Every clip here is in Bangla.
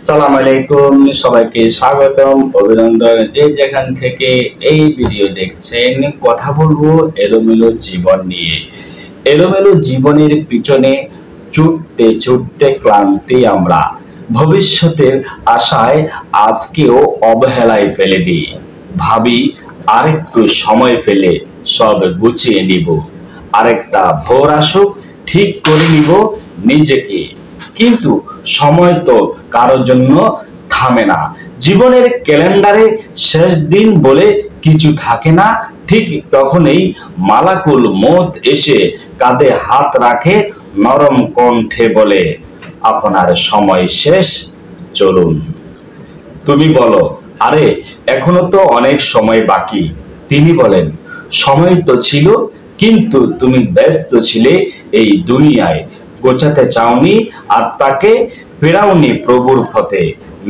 সালাম আলাইকুম, সবাইকে স্বাগতম, অভিনন্দন। যে যেখান থেকে এই ভিডিও দেখছেন, কথা বলবো এলোমেলো জীবন নিয়ে। এলোমেলো জীবনের পিছনে ছুটতে ছুটতে ক্লান্তি আমরা, ভবিষ্যতের আশায় আজকেও অবহেলায় ফেলে দিই। ভাবি আরেকটু সময় পেলে সব গুছিয়ে নিব, আরেকটা ভোর আসুক ঠিক করে নিব নিজেকে। কিন্তু সময় তো কারোর জন্য থামে না। জীবনের ক্যালেন্ডারে শেষ দিন বলে কিছু থাকে না। ঠিক তখনই মালাকুল মউত এসে কাঁধে হাত রাখে, নরম কণ্ঠে বলে, আপনার সময় শেষ, চলুন। তুমি বলো, আরে এখনো তো অনেক সময় বাকি। তিনি বলেন, সময় তো ছিল, কিন্তু তুমি ব্যস্ত ছিলে এই দুনিয়ায়, গোছাতে চাওনি আত্মাকে, ফেরাওনি প্রভুর পথে।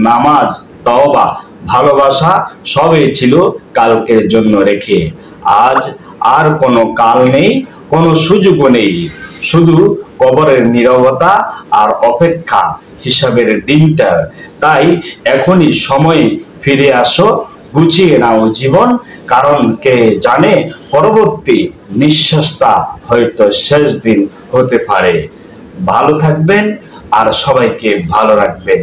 নামাজ, তওবা, ভালোবাসা সবই ছিল কালকের জন্য রেখে। আজ আর কোনো কাল নেই, কোনো সুযোগও নেই, শুধু কবরের নীরবতা আর অপেক্ষা হিসাবের দিনটার। তাই এখনই সময় ফিরে আসো, গুছিয়ে নাও জীবন, কারণ কে জানে পরবর্তী নিঃশ্বাসটা হয়তো শেষ দিন হতে পারে। ভালো থাকবেন আর সবাইকে ভালো রাখবেন।